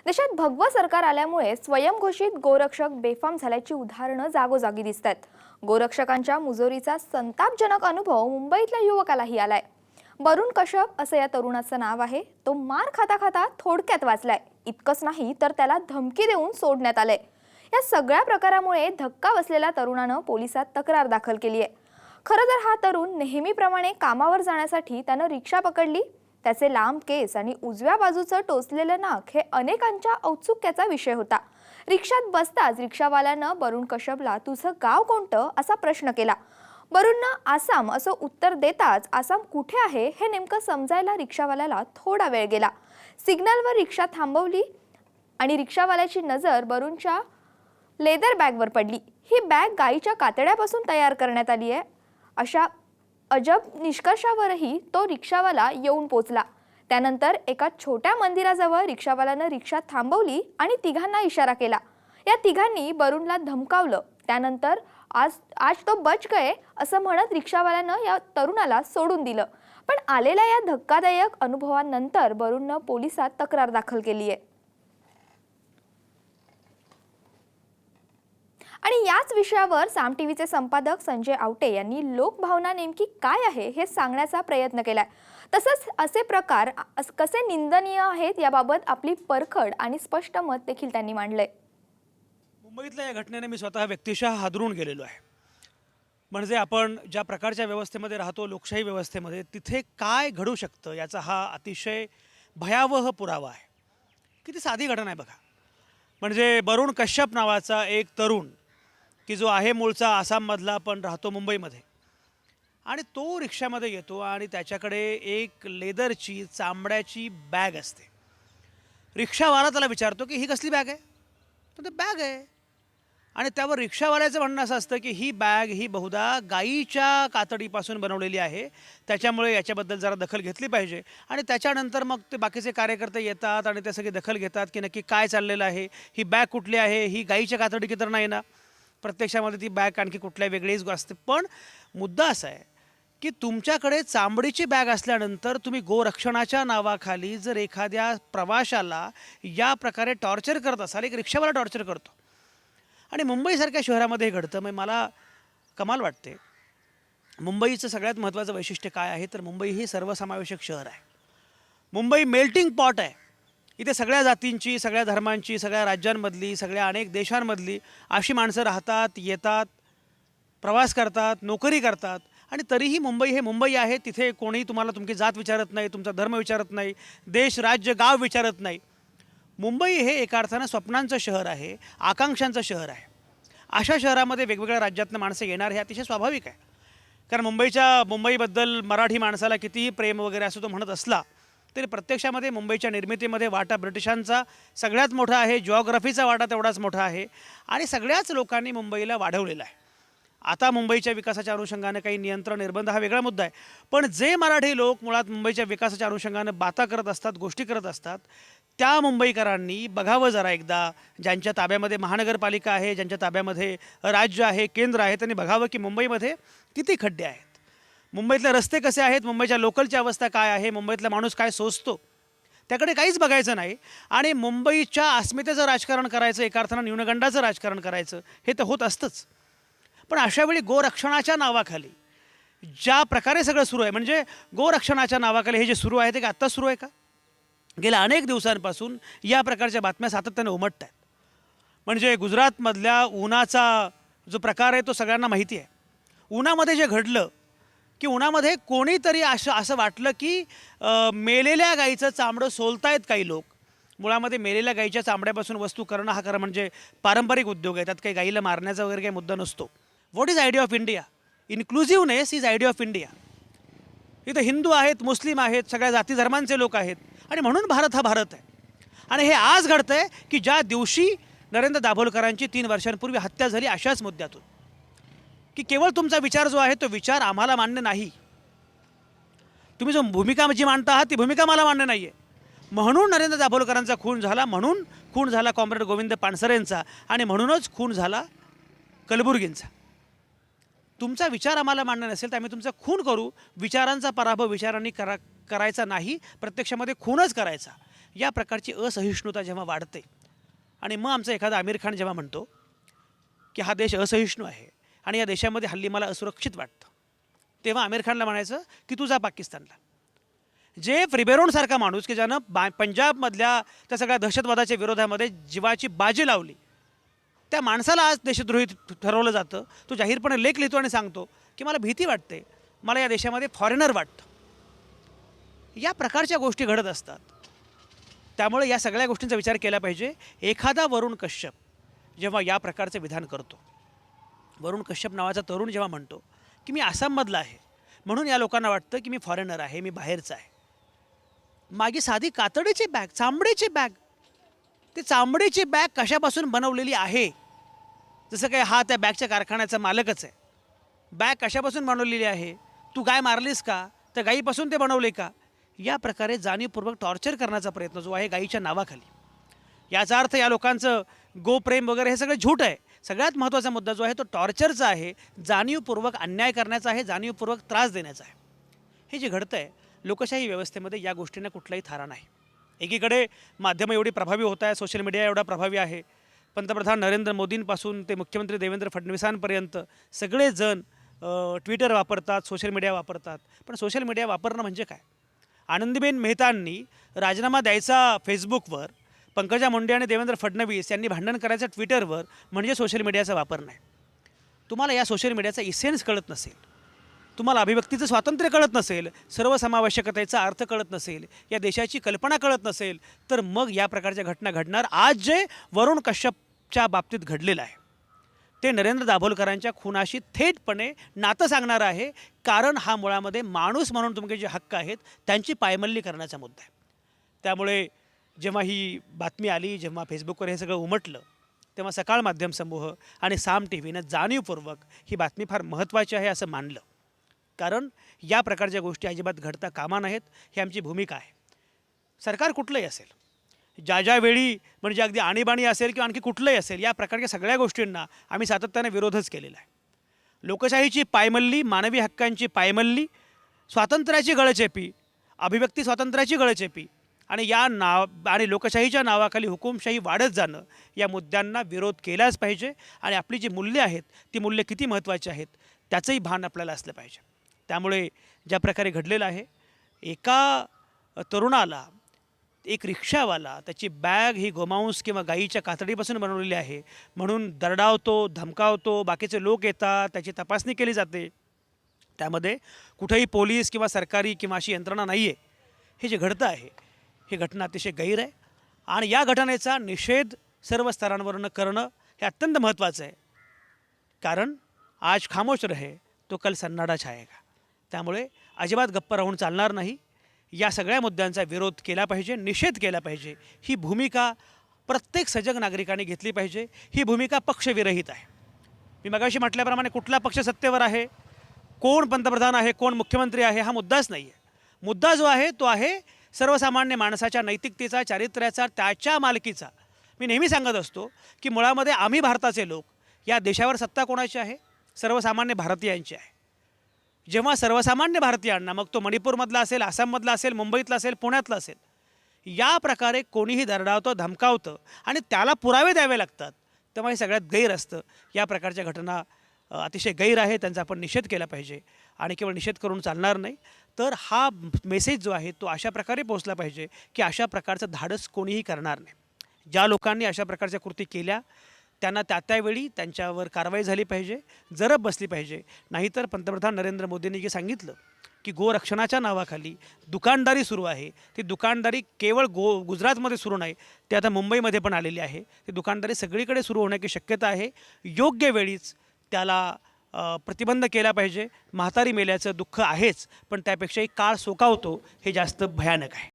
देशात भगवं सरकार आल्यामुळे स्वयंघोषित गोरक्षक बेफाम झाल्याची उदाहरणं जागोजागी दिसत आहेत। गोरक्षकांच्या मुजोरीचा संतापजनक अनुभव मुंबईतल्या युवकालाही आलाय। वरुण कश्यप असं या तरुणाचं नाव आहे। तो मार खाता खाता थोडक्यात वाचलाय। इतकंच नाही तर त्याला धमकी देऊन सोडण्यात आलंय। या सगळ्या प्रकारामुळे धक्का बसलेल्या तरुणानं पोलिसात तक्रार दाखल केली आहे। खरं तर हा तरुण नेहमीप्रमाणे कामावर जाण्यासाठी त्यानं रिक्षा पकडली। त्याचे लांब केस आणि उजव्या बाजूचं टोचलेलं नाक हे अनेकांच्या औत्सुक्याचा विषय होता। रिक्षात बसताच रिक्षावाल्यानं वरुण कश्यपला तुझं गाव कोणतं असा प्रश्न केला। वरुणनं आसाम असं उत्तर देताच आसाम कुठे आहे हे नेमकं समजायला रिक्षावाल्याला थोडा वेळ गेला। सिग्नलवर रिक्षा थांबवली आणि रिक्षावाल्याची नजर वरुणच्या लेदर बॅगवर पडली। ही बॅग गाईच्या कातड्यापासून तयार करण्यात आली आहे अशा अजब निष्कर्षावरही तो रिक्षावाला येऊन पोचला। त्यानंतर एका छोट्या मंदिराजवळ रिक्षावाल्यानं रिक्षा थांबवली आणि तिघांना इशारा केला। या तिघांनी वरुणला धमकावलं। त्यानंतर आज तो बच गए असं म्हणत रिक्षावाल्यानं या तरुणाला सोडून दिलं। पण आलेल्या या धक्कादायक अनुभवानंतर वरुणनं पोलिसात तक्रार दाखल केली आहे। आणि याच विषयावर साम टीव्हीचे संपादक संजय आवटे यांनी लोकभावना नेमकी काय आहे हे सांगण्याचा प्रयत्न केलाय। तसंच असे प्रकार कसे निंदनीय आहेत याबाबत आपली परखड आणि स्पष्ट मत देखील त्यांनी मांडलंय। मुंबईतल्या या घटनेने मी स्वतः व्यक्तिशः हादरून गेलेलो आहे। म्हणजे आपण ज्या प्रकारच्या व्यवस्थेमध्ये राहतो, लोकशाही व्यवस्थेमध्ये, तिथे काय घडू शकतं याचा हा अतिशय भयावह पुरावा आहे। किती साधी घटना आहे बघा। म्हणजे वरुण कश्यप नावाचा एक तरुण की जो आहे मूळचा आसाममधला पण राहतो मुंबईमध्ये, आणि तो रिक्षामध्ये येतो आणि त्याच्याकडे एक लेदरची चामड्याची बॅग असते। रिक्षावाला त्याला विचारतो की ही कसली बॅग आहे? तर ते बॅग आहे। आणि त्यावर रिक्षावाल्याचं म्हणणं असं असतं की ही बॅग ही बहुधा गाईच्या कातडीपासून बनवलेली आहे, त्याच्यामुळे याच्याबद्दल जरा दखल घेतली पाहिजे। आणि त्याच्यानंतर मग ते बाकीचे कार्यकर्ते येतात आणि ते सगळे दखल घेतात की नक्की काय चाललेलं आहे, ही बॅग कुठली आहे, ही गाईच्या कातडी की तर नाही ना। प्रत्यक्षामध्ये ती बॅग आणखी कुठल्या वेगळीच असते। पण मुद्दा असा आहे की तुमच्याकडे चामडीची बॅग असल्यानंतर तुम्ही गोरक्षणाच्या नावाखाली जर एखाद्या प्रवाशाला या प्रकारे टॉर्चर करत असाल, एक रिक्षावाला टॉर्चर करतो आणि मुंबईसारख्या शहरामध्ये हे घडतं, मग मला कमाल वाटते। मुंबईचं सगळ्यात महत्त्वाचं वैशिष्ट्य काय आहे तर मुंबई ही सर्वसमावेशक शहर आहे। मुंबई मेल्टिंग पॉट आहे। इथे सगळ्या जातींची, सगळ्या धर्मांची, सगळ्या राज्यांमधली, सगळ्या अनेक देशांमधली अशी माणसं राहतात, येतात, प्रवास करतात, नोकरी करतात। आणि तरीही मुंबई हे मुंबई आहे। तिथे कोणी तुम्हाला तुमची जात विचारत नाही, तुमचा धर्म विचारत नाही, देश, राज्य, गाव विचारत नाही। मुंबई हे एका अर्थानं स्वप्नांचं शहर आहे, आकांक्षांचं शहर आहे। अशा शहरामध्ये वेगवेगळ्या राज्यातनं माणसं येणार हे अतिशय स्वाभाविक आहे। कारण मुंबईबद्दल मराठी माणसाला कितीही प्रेम वगैरे असं तो म्हणत असला तरी प्रत्यक्षामध्ये मुंबईच्या निर्मितीमध्ये वाटा ब्रिटिशांचा सगळ्यात मोठा आहे, जिओग्राफीचा वाटा तेवढाच मोठा आहे आणि सगळ्याच लोकांनी मुंबईला वाढवलेला आहे। आता मुंबईच्या विकासाच्या अनुषंगाने काही नियंत्रण निर्बंध हा वेगळा मुद्दा आहे, पण जे मराठी लोक मुळात मुंबईच्या विकासाच्या अनुषंगाने बाता करत असतात, गोष्टी करत असतात, त्या मुंबईकरांनी बघावं जरा एकदा, ज्यांच्या ताब्यामध्ये महानगरपालिका आहे, ज्यांच्या ताब्यामध्ये राज्य आहे, केंद्र आहे, त्यांनी बघावं की मुंबईमध्ये किती खड्डे आहेत, मुंबईतले रस्ते कसे आहेत, मुंबईच्या लोकलची अवस्था काय आहे, मुंबईतला माणूस काय सोचतो, त्याकडे काहीच बघायचं नाही। आणि मुंबईच्या अस्मितेचं राजकारण करायचं, एका अर्थानं न्यूनगंडाचं राजकारण करायचं, हे तर होत असतंच। पण अशावेळी गोरक्षणाच्या नावाखाली ज्या प्रकारे सगळं सुरू आहे, म्हणजे गोरक्षणाच्या नावाखाली हे जे सुरू आहे ते का आत्ता सुरू आहे का? गेल्या अनेक दिवसांपासून या प्रकारच्या बातम्या सातत्याने उमटत आहेत। म्हणजे गुजरातमधल्या उनाचा जो प्रकार आहे तो सगळ्यांना माहिती आहे। उनामध्ये जे घडलं की उन्हामध्ये कोणीतरी असं वाटलं की मेलेल्या गाईचं चामडं सोलतायत काही लोक। मुळामध्ये मेलेल्या गाईच्या चामड्यापासून वस्तू करणं हा खरं म्हणजे पारंपरिक उद्योग आहे, त्यात काही गाईला मारण्याचा वगैरे काही मुद्दा नसतो। What is idea of India? Inclusiveness is idea of India. इथं हिंदू आहेत, मुस्लिम आहेत, सगळ्या जाती धर्मांचे लोक आहेत आणि म्हणून भारत हा भारत आहे। आणि हे आज घडतंय की ज्या दिवशी नरेंद्र दाभोलकरांची 3 वर्षांपूर्वी हत्या झाली अशाच मुद्द्यातून, की केवळ तुमचा विचार जो आहे तो विचार आम्हाला मान्य नाही, तुम्ही जो भूमिका जी मांडता आहात ती भूमिका मला मान्य नाही आहे, म्हणून नरेंद्र दाभोलकरांचा खून झाला, म्हणून खून झाला कॉम्रेड गोविंद पानसरेंचा, आणि म्हणूनच खून झाला कलबुर्गींचा। तुमचा विचार आम्हाला मान्य नसेल तर आम्ही तुमचा खून करू, विचारांचा पराभव विचारांनी करायचा नाही, प्रत्यक्षामध्ये खूनच करायचा। या प्रकारची असहिष्णुता जेव्हा वाढते आणि मग आमचा एखादा आमिर खान जेव्हा म्हणतो की हा देश असहिष्णू आहे आणि या देशामध्ये हल्ली मला असुरक्षित वाटतं, तेव्हा आमिर खानला म्हणायचं की तू जा पाकिस्तानला. जे फ्रिबेरोनसारखा माणूस की ज्यानं पंजाबमधल्या त्या सगळ्या दहशतवादाच्या विरोधामध्ये जीवाची बाजी लावली, त्या माणसाला आज देशद्रोही ठरवलं जातं. तो जाहीरपणे लेख लिहितो आणि सांगतो की मला भीती वाटते, मला या देशामध्ये फॉरेनर वाटतं. या प्रकारच्या गोष्टी घडत असतात. त्यामुळे या सगळ्या गोष्टींचा विचार केला पाहिजे. एखादा वरुण कश्यप जेव्हा या प्रकारचं विधान करतो, वरुण कश्यप नावाचा तरुण जेव्हा म्हणतो की मी आसाममधला आहे म्हणून या लोकांना वाटतं की मी फॉरेनर आहे, मी बाहेरचा आहे. माझी साधी कातडीची बॅग, चांबडीची बॅग, ती चांबडीची बॅग कशापासून बनवलेली आहे, जसं काय हा त्या बॅगच्या कारखान्याचा मालकच आहे. बॅग कशापासून बनवलेली आहे, तू गाय मारलीस का, त्या गायीपासून ते बनवले का, या प्रकारे जाणीवपूर्वक टॉर्चर करण्याचा प्रयत्न जो आहे गायीच्या नावाखाली. याचा अर्थ या लोकांचं गोप्रेम वगैरे हे सगळं झूट आहे. सगळ्यात महत्त्वाचा मुद्दा जो आहे तो टॉर्चरचा आहे, जाणीवपूर्वक अन्याय करण्याचा आहे, जाणीवपूर्वक त्रास देण्याचा आहे. हे जे घडतं आहे लोकशाही व्यवस्थेमध्ये, या गोष्टींना कुठलाही थारा नाही. एकीकडे माध्यमं एवढी प्रभावी होत आहे, सोशल मीडिया एवढा प्रभावी आहे, पंतप्रधान नरेंद्र मोदींपासून ते मुख्यमंत्री देवेंद्र फडणवीसांपर्यंत सगळेजण ट्विटर वापरतात, सोशल मीडिया वापरतात. पण सोशल मीडिया वापरणं म्हणजे काय? आनंदीबेन मेहतांनी राजीनामा द्यायचा फेसबुकवर, पंकजा मुंडे आणि देवेंद्र फडणवीस यांनी भांडण करायचं ट्विटरवर, म्हणजे सोशल मीडियाचा वापर नाही. तुम्हाला या सोशल मीडियाचा इसेन्स कळत नसेल, तुम्हाला अभिव्यक्तीचं स्वातंत्र्य कळत नसेल, सर्वसमावेशकतेचा अर्थ कळत नसेल, या देशाची कल्पना कळत नसेल, तर मग या प्रकारच्या घटना घडणार. आज जे वरुण कश्यपच्या बाबतीत घडलेलं आहे ते नरेंद्र दाभोलकरांच्या खुनाशी थेटपणे नातं सांगणारं आहे. कारण हा मुळामध्ये माणूस म्हणून तुमचे जे हक्क आहेत त्यांची पायमल्ली करण्याचा मुद्दा आहे. त्यामुळे जेव्हा ही बातमी आली, जेव्हा फेसबुकवर हे सगळं उमटलं, तेव्हा सकाळ माध्यम समूह आणि साम टी व्हीनं जाणीवपूर्वक ही बातमी फार महत्त्वाची आहे असं मानलं. कारण या प्रकारच्या गोष्टी अजिबात घडता कामा नाहीत, ही आमची भूमिका आहे. सरकार कुठलंही असेल, ज्या वेळी म्हणजे अगदी आणीबाणी असेल किंवा आणखी कुठलंही असेल, या प्रकारच्या सगळ्या गोष्टींना आम्ही सातत्याने विरोधच केलेला आहे. लोकशाहीची पायमल्ली, मानवी हक्कांची पायमल्ली, स्वातंत्र्याची गळचेपी, अभिव्यक्ती स्वातंत्र्याची गळचेपी आणि आणि लोकशाहीच्या नावाखाली हुकुमशाही वाढत जाणं, या मुद्द्यांना विरोध केलाच पाहिजे. आणि आपली जी मूल्ये आहेत ती मूल्ये किती महत्त्वाची आहेत त्याचंही भान आपल्याला असलं पाहिजे. त्यामुळे ज्या प्रकारे घडलेलं आहे, एका तरुणाला एक रिक्षावाला त्याची बॅग ही गोमांस किंवा गाईच्या कातडीपासून बनवलेली आहे म्हणून दरडावतो, धमकावतो, बाकीचे लोक येतात, त्याची तपासणी केली जाते, त्यामध्ये कुठेही पोलीस किंवा सरकारी किंवा अशी यंत्रणा नाही आहे. हे जे घडतं आहे ही घटना अतिशय गैर आहे आणि या घटनेचा निषेध सर्व स्तरांवरून करणं हे अत्यंत महत्त्वाचं आहे. कारण आज खामोश रहे तो कल सन्नाडा छायेगा. त्यामुळे अजिबात गप्प राहून चालणार नाही. या सगळ्या मुद्द्यांचा विरोध केला पाहिजे, निषेध केला पाहिजे. ही भूमिका प्रत्येक सजग नागरिकांनी घेतली पाहिजे. ही भूमिका पक्षविरहित आहे. मी मगाशी म्हटल्याप्रमाणे कुठला पक्ष सत्तेवर आहे, कोण पंतप्रधान आहे, कोण मुख्यमंत्री आहे, हा मुद्दाच नाही आहे. मुद्दा जो आहे तो आहे सर्वसामान्य माणसाच्या नैतिकतेचा, चारित्र्याचा, त्याच्या मालकीचा. मी नेहमी सांगत असतो की मुळामध्ये आम्ही भारताचे लोक, या देशावर सत्ता कोणाची आहे? सर्वसामान्य भारतीयांची आहे. जेव्हा सर्वसामान्य भारतीयांना, मग तो मणिपूरमधला असेल, आसाममधला असेल, मुंबईतला असेल, पुण्यातला असेल, या प्रकारे कोणीही दरडावतं, धमकावतं आणि त्याला पुरावे द्यावे लागतात, तेव्हा हे सगळ्यात गैर असतं. या प्रकारच्या घटना अतिशय गैर आहे, त्यांचा आपण निषेध केला पाहिजे. आणि केवळ निषेध करून चालणार नाही, तर हा मेसेज जो आहे तो अशा प्रकारे पोहोचला पाहिजे की अशा प्रकारचं धाडस कोणीही करणार नाही. ज्या लोकांनी अशा प्रकारच्या कृती केल्या त्यांना त्यावेळी त्यांच्यावर कारवाई झाली पाहिजे, जरब बसली पाहिजे. नाहीतर पंतप्रधान नरेंद्र मोदींनी जे सांगितलं की गोरक्षणाच्या नावाखाली दुकानदारी सुरू आहे, ती दुकानदारी केवळ गुजरातमध्ये सुरू नाही, ते आता मुंबईमध्ये पण आलेली आहे. ती दुकानदारी सगळीकडे सुरू होण्याची शक्यता आहे. योग्य वेळीच त्याला प्रतिबंध केला पाहिजे. म्हातारी मेल्याचं दुःख आहेच, पण त्यापेक्षाही काळ सोकावतो हे जास्त भयानक आहे.